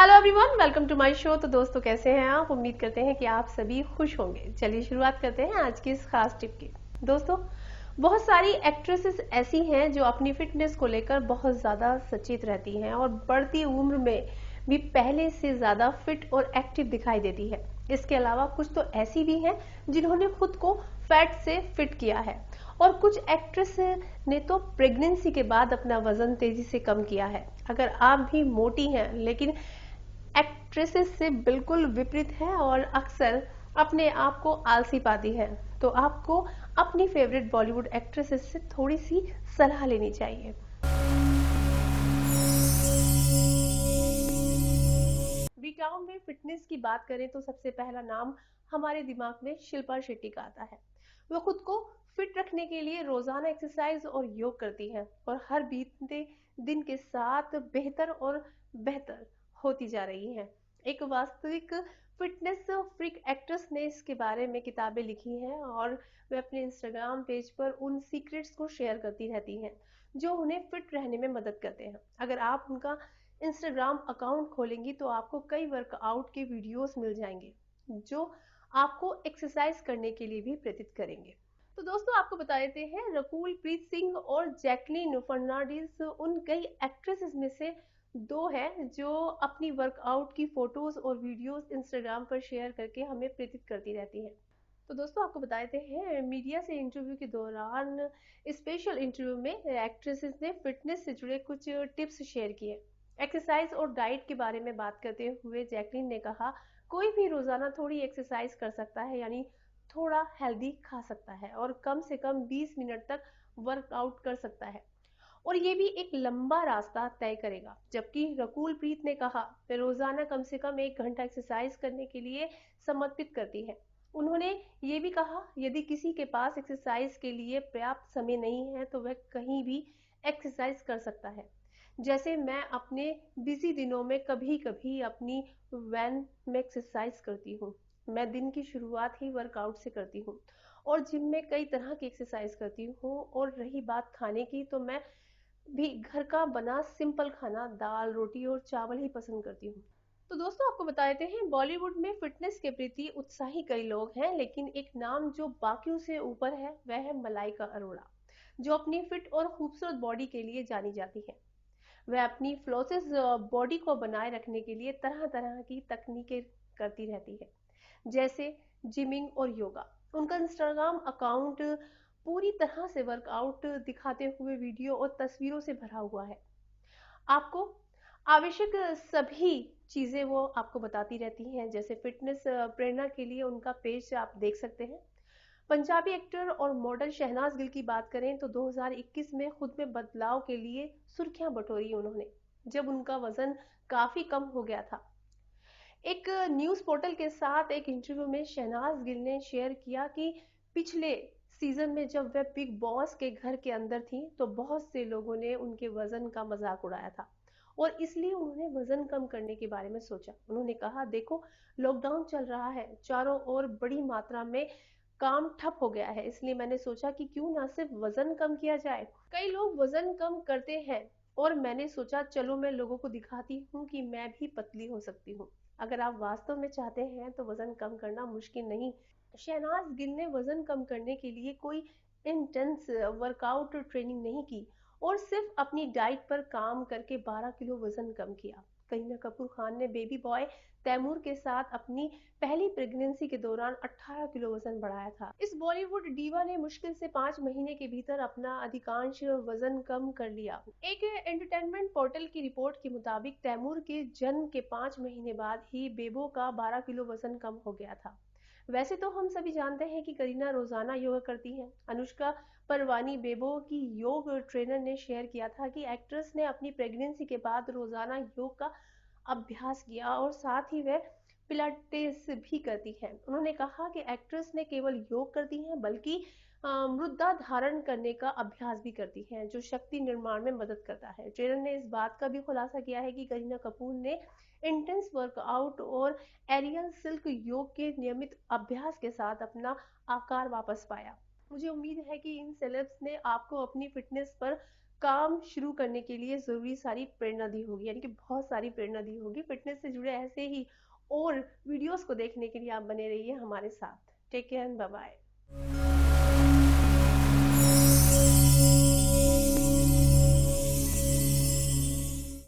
Hello everyone, welcome to my show. तो दोस्तों कैसे हैं आप? उम्मीद करते हैं कि आप सभी खुश होंगे। चलिए शुरुआत करते हैं आज की इस खास टिप की। दोस्तों, बहुत सारी एक्ट्रेसेस ऐसी हैं जो अपनी फिटनेस को लेकर बहुत ज़्यादा सचेत रहती हैं और बढ़ती उम्र में भी पहले से ज़्यादा फिट और एक्टिव दिखाई देती है। इसके अलावा कुछ तो ऐसी भी हैं जिन्होंने खुद को फैट से फिट किया है और कुछ एक्ट्रेस ने तो प्रेगनेंसी के बाद अपना वजन तेजी से कम किया है। अगर आप भी मोटी हैं लेकिन एक्ट्रेसेस से बिल्कुल विपरीत है और अक्सर अपने आप को आलसी पाती है, तो आपको अपनी फेवरेट बॉलीवुड एक्ट्रेसेस से थोड़ी सी सलाह लेनी चाहिए। बीटाउन में फिटनेस की बात करें तो सबसे पहला नाम हमारे दिमाग में शिल्पा शेट्टी का आता है। वो खुद को फिट रखने के लिए रोजाना एक्सरसाइज और योग करती हैं और हर बीतते दिन के साथ बेहतर और बेहतर होती जा रही हैं। एक वास्तविक फिटनेस फ्रीक एक्ट्रेस ने इसके बारे में किताबें लिखी हैं और वे अपने इंस्टाग्राम पेज पर उन सीक्रेट्स को शेयर करती रहती हैं जो उन्हें फिट रहने में मदद करते हैं। अगर आप उनका इंस्टाग्राम अकाउंट खोलेंगी तो आपको कई वर्कआउट के वीडियोस मिल जाएंगे जो आपको एक्सरसाइज करने के लिए भी प्रेरित करेंगे। तो दोस्तों, आपको बता देते हैं, रकुल प्रीत सिंह और जैकलीन फर्नांडिस उन कई एक्ट्रेसेस में से दो हैं जो अपनी वर्कआउट की फोटोज और वीडियोस इंस्टाग्राम पर शेयर करके हमें प्रेरित करती रहती हैं। तो दोस्तों, आपको बता देते हैं, मीडिया से इंटरव्यू के दौरान स्पेशल इंटरव्यू में एक्ट्रेसेस ने फिटनेस से जुड़े कुछ टिप्स शेयर किए। एक्सरसाइज और डाइट के बारे में बात करते हुए जैकलीन ने कहा, कोई भी रोजाना थोड़ी एक्सरसाइज कर सकता है, यानी थोड़ा हेल्दी खा सकता है और कम से कम 20 मिनट तक वर्कआउट कर सकता है, और ये भी एक लंबा रास्ता तय करेगा। जबकि रकुल प्रीत ने कहा, वे रोजाना कम से कम 1 घंटा एक्सरसाइज करने के लिए समर्पित करती है। उन्होंने ये भी कहा, यदि किसी के पास एक्सरसाइज के लिए पर्याप्त समय नहीं है तो वह कहीं भी एक्सरसाइज कर सकता है। जैसे मैं अपने बिजी दिनों में कभी कभी अपनी वैन में एक्सरसाइज करती हूँ। मैं दिन की शुरुआत ही वर्कआउट से करती हूँ और जिम में कई तरह की एक्सरसाइज करती हूँ। और रही बात खाने की, तो मैं भी घर का बना सिंपल खाना, दाल रोटी और चावल ही पसंद करती हूँ। तो दोस्तों, आपको बता देते हैं, बॉलीवुड में फिटनेस के प्रति उत्साही कई लोग हैं, लेकिन एक नाम जो बाकियों से ऊपर है वह है मलाइका अरोड़ा, जो अपनी फिट और खूबसूरत बॉडी के लिए जानी जाती है। वह अपनी फ्लॉसेस बॉडी को बनाए रखने के लिए तरह तरह की तकनीकें करती रहती है, जैसे जिमिंग और योगा। उनका इंस्टाग्राम अकाउंट पूरी तरह से वर्कआउट दिखाते हुए वीडियो और तस्वीरों से भरा हुआ है। आपको आवश्यक सभी चीजें वो आपको बताती रहती हैं। जैसे फिटनेस प्रेरणा के लिए उनका पेज आप देख सकते हैं। पंजाबी एक्टर और मॉडल शहनाज गिल की बात करें तो 2021 में खुद में बदलाव के लिए सुर्खियां बटोरी उन्होंने, जब उनका वजन काफी कम हो गया था। एक न्यूज पोर्टल के साथ एक इंटरव्यू में शहनाज गिल ने शेयर किया कि पिछले सीजन में जब वह बिग बॉस के घर के अंदर थी तो बहुत से लोगों ने उनके वजन का मजाक उड़ाया था और इसलिए उन्होंने वजन कम करने के बारे में सोचा। उन्होंने कहा, देखो, लॉकडाउन चल रहा है, चारों ओर बड़ी मात्रा में काम ठप हो गया है, इसलिए मैंने सोचा कि क्यों ना सिर्फ वजन कम किया जाए। कई लोग वजन कम करते हैं और मैंने सोचा, चलो मैं लोगों को दिखाती हूँ कि मैं भी पतली हो सकती हूँ। अगर आप वास्तव में चाहते हैं तो वजन कम करना मुश्किल नहीं। शहनाज गिल ने वजन कम करने के लिए कोई इंटेंस वर्कआउट ट्रेनिंग नहीं की और सिर्फ अपनी डाइट पर काम करके 12 किलो वजन कम किया। करीना कपूर खान ने बेबी बॉय तैमूर के साथ अपनी पहली प्रेगनेंसी के दौरान 18 किलो वजन बढ़ाया था। इस बॉलीवुड डीवा ने मुश्किल से 5 महीने के भीतर अपना अधिकांश वजन कम कर लिया। एक एंटरटेनमेंट पोर्टल की रिपोर्ट के मुताबिक तैमूर के जन्म के 5 महीने बाद ही बेबो का 12 किलो वजन कम हो गया था। वैसे तो हम सभी जानते हैं कि करीना रोजाना योगा करती हैं। अनुष्का परवानी, बेबो की योग ट्रेनर, ने शेयर किया था कि एक्ट्रेस ने अपनी प्रेगनेंसी के बाद रोजाना योग का अभ्यास किया और साथ ही वह पिलाटेस भी करती हैं। उन्होंने कहा कि एक्ट्रेस ने केवल योग करती हैं बल्कि मुद्रा धारण करने का अभ्यास भी करती हैं, जो शक्ति निर्माण में मदद करता है। ट्रेनर ने इस बात का भी खुलासा किया है कि करीना कपूर ने इंटेंस वर्कआउट और एरियल सिल्क योग के नियमित अभ्यास के साथ अपना आकार वापस पाया। मुझे उम्मीद है कि इन सेलेब्स ने आपको अपनी फिटनेस पर काम शुरू करने के लिए ज़रूरी सारी प्रेरणा दी होगी, यानी कि बहुत सारी प्रेरणा दी होगी। फिटनेस से जुड़े ऐसे ही और वीडियोस को देखने के लिए आप बने रहिए हमारे साथ। Take care and bye bye.